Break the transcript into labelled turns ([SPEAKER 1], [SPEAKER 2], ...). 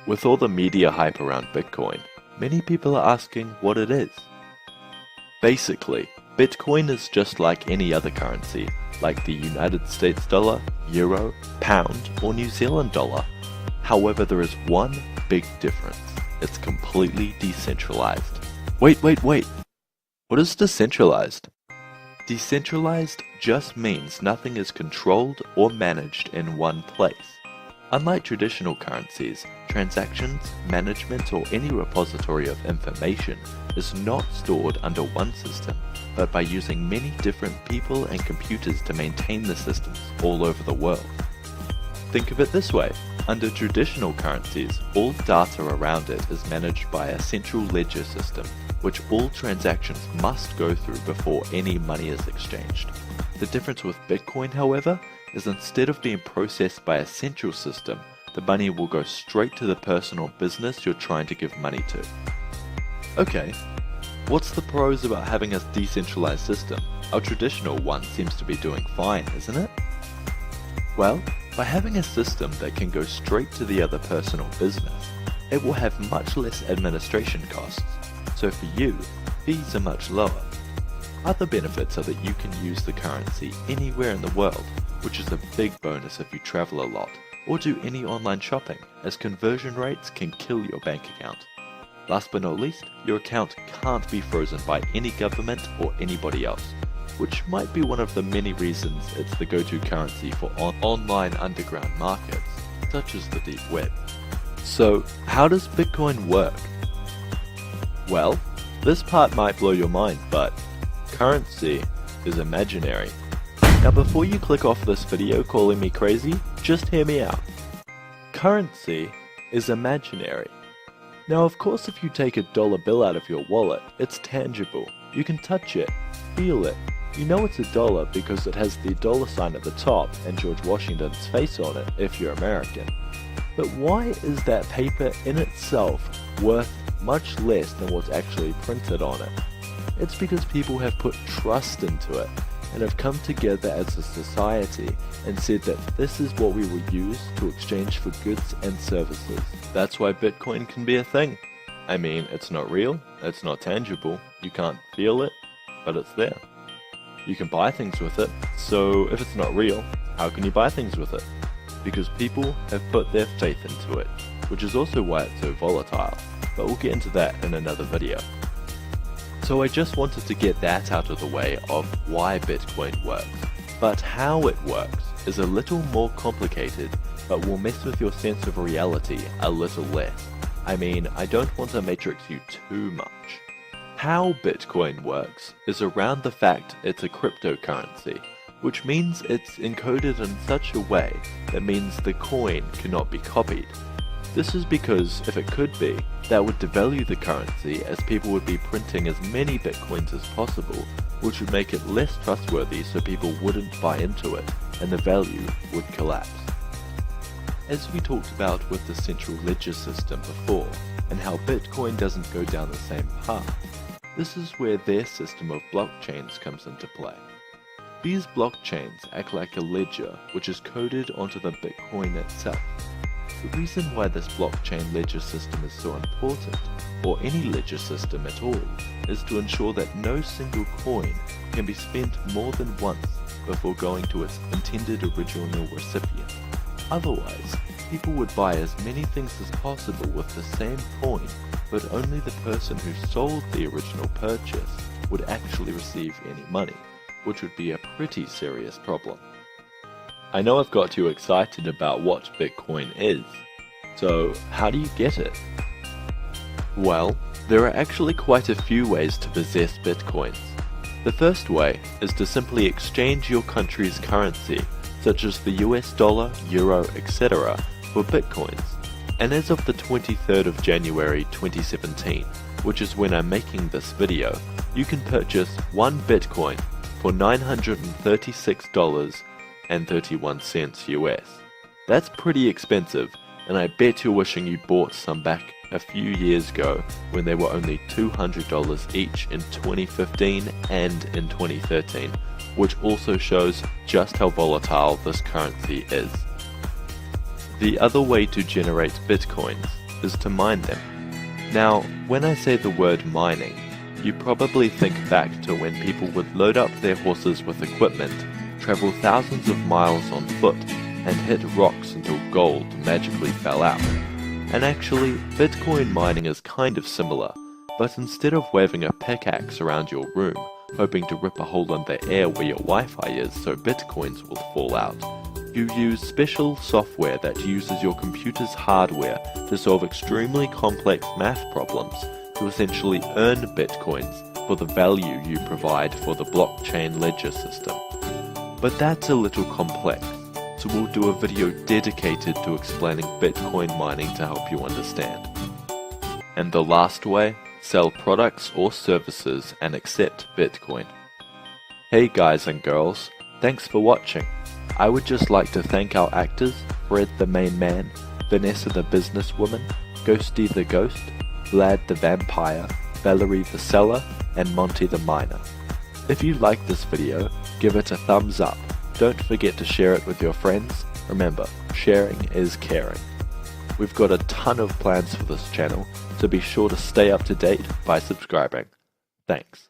[SPEAKER 1] With all the media hype around Bitcoin, many people are asking what it is. Basically, Bitcoin is just like any other currency, like the United States dollar, euro, pound, or New Zealand dollar. However, there is one big difference. It's completely decentralized. Wait. What is decentralized? Decentralized just means nothing is controlled or managed in one place. Unlike traditional currencies, transactions, management, or any repository of information is not stored under one system, but by using many different people and computers to maintain the systems all over the world. Think of it this way. Under traditional currencies, all data around it is managed by a central ledger system, which all transactions must go through before any money is exchanged. The difference with Bitcoin, however, is instead of being processed by a central system, the money will go straight to the person or business you're trying to give money to. Okay, what's the pros about having a decentralized system? Our traditional one seems to be doing fine, isn't it? Well, by having a system that can go straight to the other person or business, it will have much less administration costs, so for you, fees are much lower. Other benefits are that you can use the currency anywhere in the world, which is a big bonus if you travel a lot or do any online shopping, as conversion rates can kill your bank account. Last but not least, your account can't be frozen by any government or anybody else, which might be one of the many reasons it's the go-to currency for online underground markets, such as the deep web. So, how does Bitcoin work? Well, this part might blow your mind, but currency is imaginary. Now before you click off this video calling me crazy, just hear me out. Currency is imaginary. Now of course if you take a dollar bill out of your wallet, it's tangible. You can touch it, feel it. You know it's a dollar because it has the dollar sign at the top and George Washington's face on it if you're American. But why is that paper in itself worth much less than what's actually printed on it? It's because people have put trust into it and have come together as a society and said that this is what we will use to exchange for goods and services. That's why Bitcoin can be a thing. I mean, it's not real, it's not tangible, you can't feel it, but it's there. You can buy things with it, so if it's not real, how can you buy things with it? Because people have put their faith into it, which is also why it's so volatile, but we'll get into that in another video. So I just wanted to get that out of the way of why Bitcoin works, but how it works is a little more complicated, but will mess with your sense of reality a little less. I mean, I don't want to matrix you too much. How Bitcoin works is around the fact it's a cryptocurrency, which means it's encoded in such a way that means the coin cannot be copied. This is because if it could be, that would devalue the currency as people would be printing as many bitcoins as possible, which would make it less trustworthy so people wouldn't buy into it and the value would collapse. As we talked about with the central ledger system before, and how Bitcoin doesn't go down the same path, this is where their system of blockchains comes into play. These blockchains act like a ledger which is coded onto the Bitcoin itself. The reason why this blockchain ledger system is so important, or any ledger system at all, is to ensure that no single coin can be spent more than once before going to its intended original recipient. Otherwise, people would buy as many things as possible with the same coin, but only the person who sold the original purchase would actually receive any money, which would be a pretty serious problem. I know I've got you excited about what Bitcoin is, so how do you get it? Well, there are actually quite a few ways to possess Bitcoins. The first way is to simply exchange your country's currency, such as the US dollar, euro, etc., for Bitcoins. And as of the 23rd of January 2017, which is when I'm making this video, you can purchase 1 Bitcoin for $936.31 US. That's pretty expensive, and I bet you're wishing you bought some back a few years ago when they were only $200 each in 2015 and in 2013, which also shows just how volatile this currency is. The other way to generate bitcoins is to mine them. Now, when I say the word mining, you probably think back to when people would load up their horses with equipment, travel thousands of miles on foot, and hit rocks until gold magically fell out. And actually, Bitcoin mining is kind of similar, but instead of waving a pickaxe around your room, hoping to rip a hole in the air where your Wi-Fi is so Bitcoins will fall out, you use special software that uses your computer's hardware to solve extremely complex math problems to essentially earn Bitcoins for the value you provide for the blockchain ledger system. But that's a little complex, so we'll do a video dedicated to explaining Bitcoin mining to help you understand. And the last way, sell products or services and accept Bitcoin. Hey guys and girls, thanks for watching. I would just like to thank our actors, Fred the main man, Vanessa the businesswoman, Ghosty the ghost, Vlad the vampire, Valerie the seller, and Monty the miner. If you liked this video, give it a thumbs up. Don't forget to share it with your friends. Remember, sharing is caring. We've got a ton of plans for this channel, so be sure to stay up to date by subscribing. Thanks.